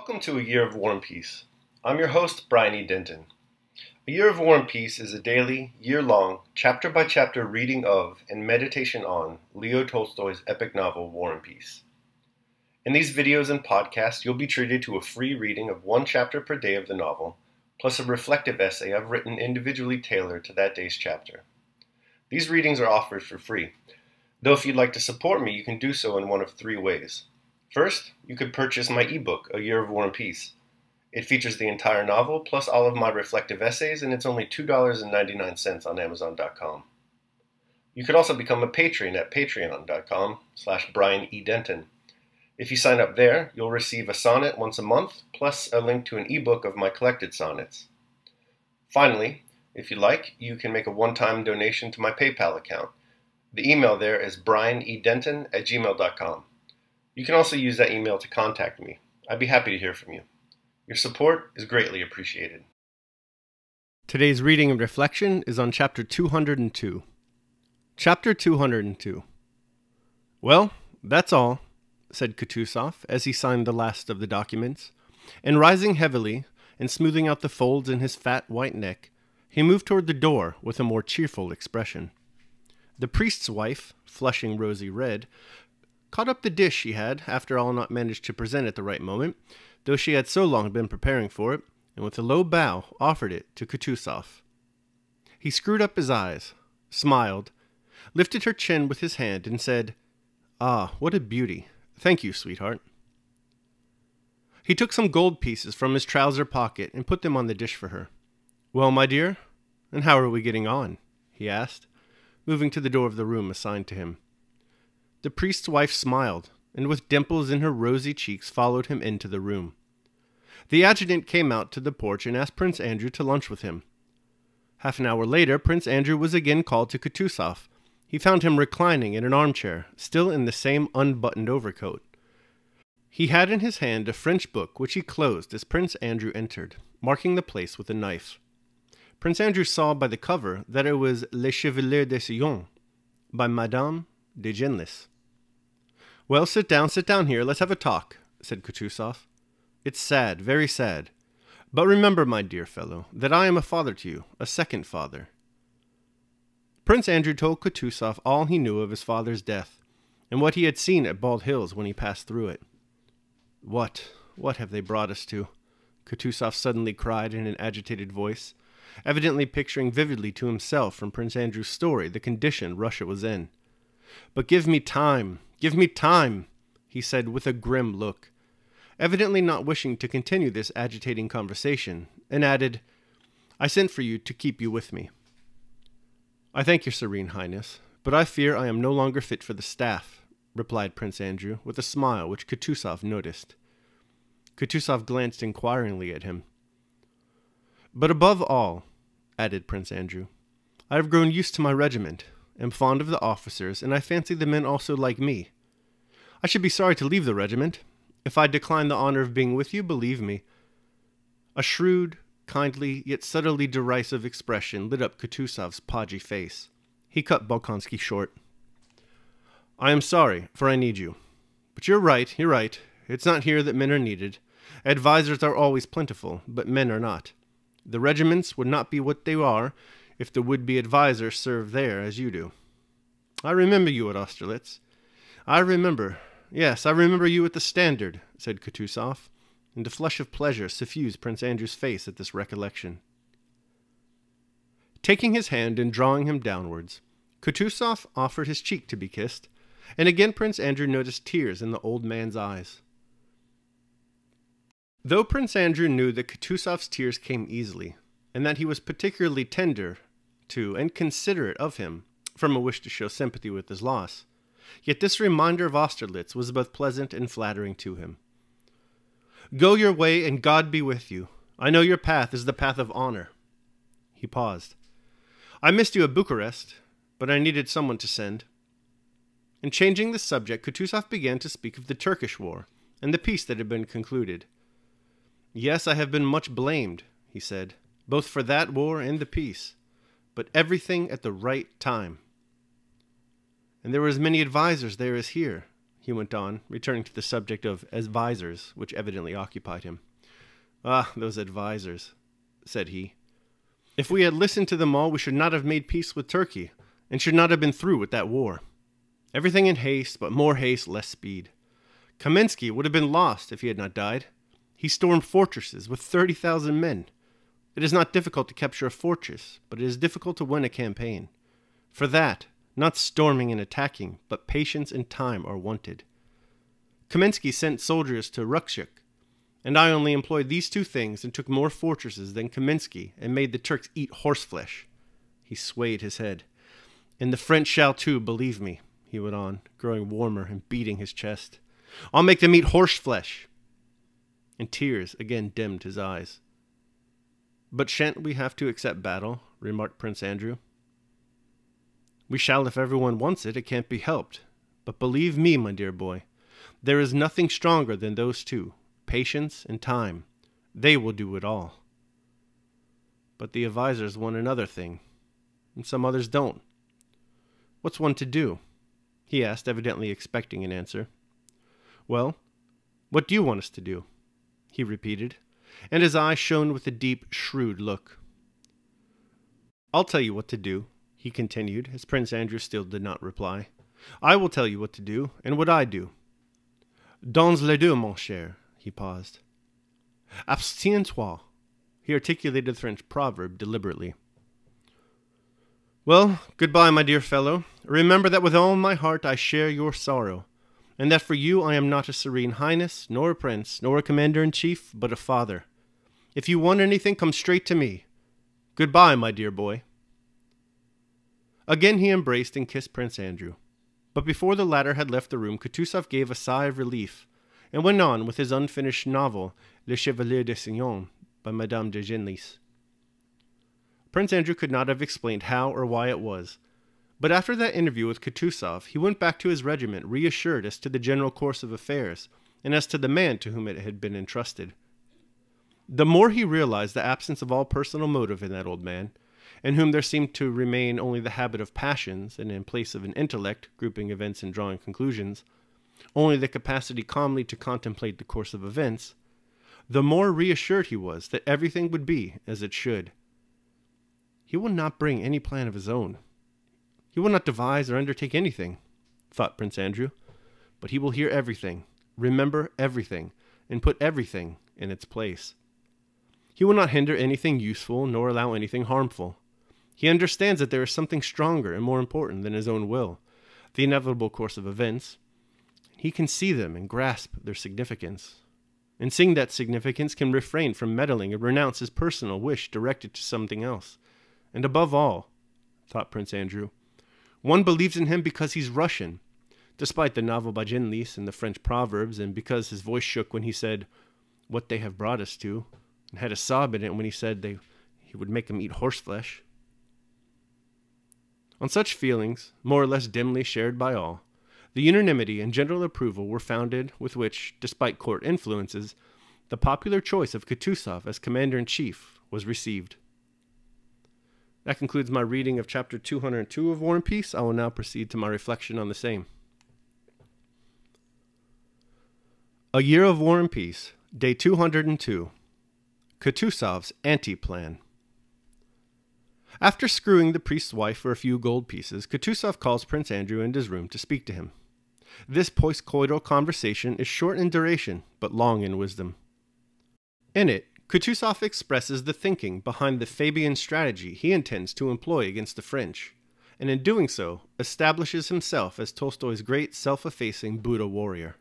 Welcome to A Year of War and Peace. I'm your host, Brian E. Denton. A Year of War and Peace is a daily, year-long, chapter-by-chapter reading of and meditation on Leo Tolstoy's epic novel, War and Peace. In these videos and podcasts, you'll be treated to a free reading of one chapter per day of the novel, plus a reflective essay I've written individually tailored to that day's chapter. These readings are offered for free, though if you'd like to support me, you can do so in one of three ways. First, you could purchase my ebook, A Year of War and Peace. It features the entire novel, plus all of my reflective essays, and it's only $2.99 on Amazon.com. You could also become a patron at patreon.com/BrianEDenton. If you sign up there, you'll receive a sonnet once a month, plus a link to an ebook of my collected sonnets. Finally, if you like, you can make a one-time donation to my PayPal account. The email there is brianedenton@gmail.com. You can also use that email to contact me. I'd be happy to hear from you. Your support is greatly appreciated. Today's reading and reflection is on Chapter 202. Chapter 202. Well, that's all, said Kutuzov as he signed the last of the documents, and rising heavily and smoothing out the folds in his fat white neck, he moved toward the door with a more cheerful expression. The priest's wife, flushing rosy red, caught up the dish she had, after all, not managed to present at the right moment, though she had so long been preparing for it, and with a low bow offered it to Kutuzov. He screwed up his eyes, smiled, lifted her chin with his hand, and said, "Ah, what a beauty. Thank you, sweetheart." He took some gold pieces from his trouser pocket and put them on the dish for her. "Well, my dear, and how are we getting on?" he asked, moving to the door of the room assigned to him. The priest's wife smiled, and with dimples in her rosy cheeks followed him into the room. The adjutant came out to the porch and asked Prince Andrew to lunch with him. Half an hour later, Prince Andrew was again called to Kutuzov. He found him reclining in an armchair, still in the same unbuttoned overcoat. He had in his hand a French book, which he closed as Prince Andrew entered, marking the place with a knife. Prince Andrew saw by the cover that it was Les Chevaliers de Sillon, by Madame de Genlis. "Well, sit down here, let's have a talk," said Kutuzov. "It's sad, very sad. But remember, my dear fellow, that I am a father to you, a second father." Prince Andrew told Kutuzov all he knew of his father's death, and what he had seen at Bald Hills when he passed through it. What have they brought us to?" Kutuzov suddenly cried in an agitated voice, evidently picturing vividly to himself from Prince Andrew's story the condition Russia was in. "But give me time, he said with a grim look, evidently not wishing to continue this agitating conversation, and added, "I sent for you to keep you with me." "I thank your Serene Highness, but I fear I am no longer fit for the staff," replied Prince Andrew with a smile which Kutuzov noticed. Kutuzov glanced inquiringly at him. "But above all," added Prince Andrew, "I have grown used to my regiment, am fond of the officers, and I fancy the men also like me. I should be sorry to leave the regiment. If I decline the honor of being with you, believe me." A shrewd, kindly, yet subtly derisive expression lit up Kutuzov's podgy face. He cut Bolkonsky short. "I am sorry, for I need you. But you're right. It's not here that men are needed. Advisors are always plentiful, but men are not. The regiments would not be what they are if the would-be advisor served there as you do. I remember you at Austerlitz. I remember you at the Standard," said Kutuzov, and a flush of pleasure suffused Prince Andrew's face at this recollection. Taking his hand and drawing him downwards, Kutuzov offered his cheek to be kissed, and again Prince Andrew noticed tears in the old man's eyes. Though Prince Andrew knew that Kutuzov's tears came easily, and that he was particularly tender to and considerate of him, from a wish to show sympathy with his loss, yet this reminder of Austerlitz was both pleasant and flattering to him. "Go your way, and God be with you. I know your path is the path of honor." He paused. "I missed you at Bucharest, but I needed someone to send." And changing the subject, Kutuzov began to speak of the Turkish war, and the peace that had been concluded. "Yes, I have been much blamed," he said, "both for that war and the peace, but everything at the right time. And there were as many advisers there as here," he he went on, returning to the subject of advisors, which evidently occupied him. Ah, those advisors, said he. If we had listened to them all, we should not have made peace with Turkey, and should not have been through with that war. Everything in haste, but more haste, less speed. Kamensky would have been lost if he had not died. He stormed fortresses with 30,000 men. It is not difficult to capture a fortress, but it is difficult to win a campaign. For that, not storming and attacking, but patience and time are wanted. Kamensky sent soldiers to Rukshuk, and I only employed these two things and took more fortresses than Kamensky and made the Turks eat horseflesh. He swayed his head. And the French shall too, believe me, he went on, growing warmer and beating his chest. I'll make them eat horseflesh. And tears again dimmed his eyes. But shan't we have to accept battle? Remarked Prince Andrew. We shall if everyone wants it. It can't be helped. But believe me, my dear boy, there is nothing stronger than those two, patience and time. They will do it all. But the advisors want another thing, and some others don't. What's one to do? He asked, evidently expecting an answer. Well, what do you want us to do? He repeated, and his eyes shone with a deep, shrewd look. I'll tell you what to do, he continued, as Prince Andrew still did not reply. I will tell you what to do, and what I do. Dans les deux, mon cher, he paused. Abstiens-toi, he articulated the French proverb deliberately. Well, goodbye, my dear fellow. Remember that with all my heart I share your sorrow, and that for you I am not a serene highness, nor a prince, nor a commander-in-chief, but a father. If you want anything, come straight to me. Goodbye, my dear boy. Again he embraced and kissed Prince Andrew. But before the latter had left the room, Kutuzov gave a sigh of relief, and went on with his unfinished novel, Le Chevalier de Signon, by Madame de Genlis. Prince Andrew could not have explained how or why it was, but after that interview with Kutuzov, he went back to his regiment reassured as to the general course of affairs, and as to the man to whom it had been entrusted. The more he realized the absence of all personal motive in that old man, in whom there seemed to remain only the habit of passions, and in place of an intellect, grouping events and drawing conclusions, only the capacity calmly to contemplate the course of events, the more reassured he was that everything would be as it should. He will not bring any plan of his own. He will not devise or undertake anything, thought Prince Andrew, but he will hear everything, remember everything, and put everything in its place. He will not hinder anything useful, nor allow anything harmful. He understands that there is something stronger and more important than his own will, the inevitable course of events. He can see them and grasp their significance, and seeing that significance can refrain from meddling and renounce his personal wish directed to something else. And above all, thought Prince Andrew, one believes in him because he's Russian, despite the novel by Genlis and the French proverbs, and because his voice shook when he said, "What they have brought us to," and had a sob in it when he said he would make them eat horseflesh. On such feelings, more or less dimly shared by all, the unanimity and general approval were founded with which, despite court influences, the popular choice of Kutuzov as commander-in-chief was received. That concludes my reading of chapter 202 of War and Peace. I will now proceed to my reflection on the same. A Year of War and Peace, Day 202. Kutuzov's Anti-Plan. After screwing the priest's wife for a few gold pieces, Kutuzov calls Prince Andrew into his room to speak to him. This postcoital conversation is short in duration, but long in wisdom. In it, Kutuzov expresses the thinking behind the Fabian strategy he intends to employ against the French, and in doing so, establishes himself as Tolstoy's great self-effacing Buddha warrior.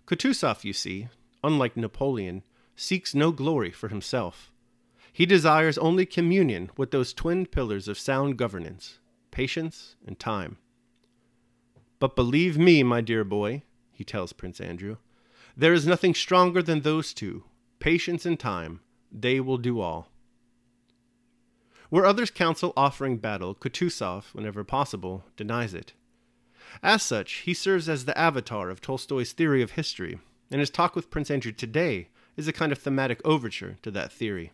Kutuzov, you see, unlike Napoleon, seeks no glory for himself. He desires only communion with those twin pillars of sound governance, patience and time. But believe me, my dear boy, he tells Prince Andrew, there is nothing stronger than those two, patience and time. They will do all. Where others counsel offering battle, Kutuzov, whenever possible, denies it. As such, he serves as the avatar of Tolstoy's theory of history, and his talk with Prince Andrew today is a kind of thematic overture to that theory.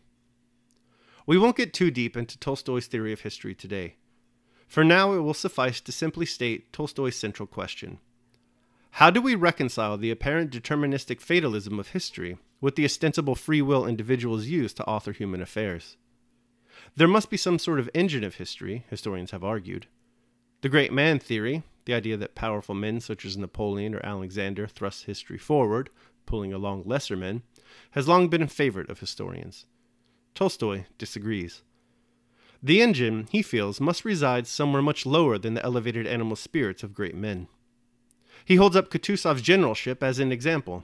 We won't get too deep into Tolstoy's theory of history today. For now, it will suffice to simply state Tolstoy's central question. How do we reconcile the apparent deterministic fatalism of history with the ostensible free will individuals use to author human affairs? There must be some sort of engine of history, historians have argued. The great man theory, the idea that powerful men such as Napoleon or Alexander thrust history forward, pulling along lesser men, has long been a favorite of historians. Tolstoy disagrees. The engine, he feels, must reside somewhere much lower than the elevated animal spirits of great men. He holds up Kutuzov's generalship as an example.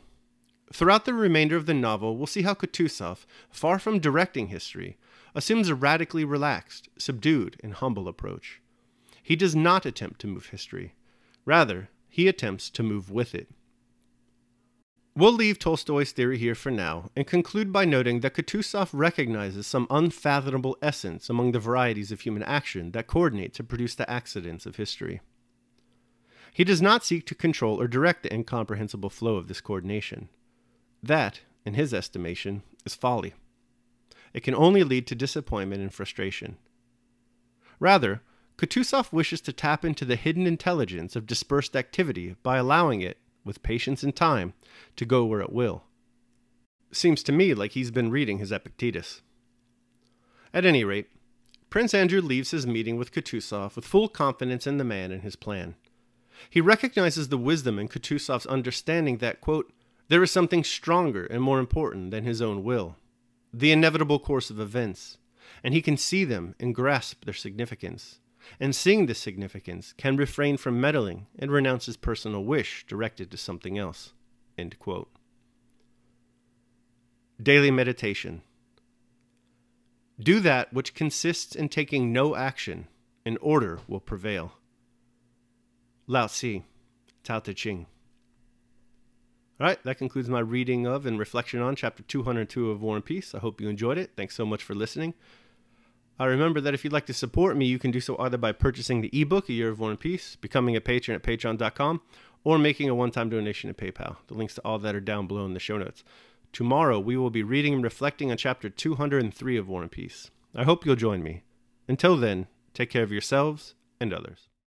Throughout the remainder of the novel, we'll see how Kutuzov, far from directing history, assumes a radically relaxed, subdued, and humble approach. He does not attempt to move history. Rather, he attempts to move with it. We'll leave Tolstoy's theory here for now and conclude by noting that Kutuzov recognizes some unfathomable essence among the varieties of human action that coordinate to produce the accidents of history. He does not seek to control or direct the incomprehensible flow of this coordination. That, in his estimation, is folly. It can only lead to disappointment and frustration. Rather, Kutuzov wishes to tap into the hidden intelligence of dispersed activity by allowing it, with patience and time, to go where it will. Seems to me like he's been reading his Epictetus. At any rate, Prince Andrew leaves his meeting with Kutuzov with full confidence in the man and his plan. He recognizes the wisdom in Kutuzov's understanding that, quote, there is something stronger and more important than his own will, the inevitable course of events, and he can see them and grasp their significance. And seeing this significance, can refrain from meddling and renounce his personal wish directed to something else. End quote. Daily meditation. Do that which consists in taking no action, and order will prevail. Lao Tzu, Tao Te Ching. All right, that concludes my reading of and reflection on Chapter 202 of War and Peace. I hope you enjoyed it. Thanks so much for listening. Remember that if you'd like to support me, you can do so either by purchasing the ebook, A Year of War and Peace, becoming a patron at patreon.com, or making a one-time donation at PayPal. The links to all that are down below in the show notes. Tomorrow, we will be reading and reflecting on Chapter 203 of War and Peace. I hope you'll join me. Until then, take care of yourselves and others.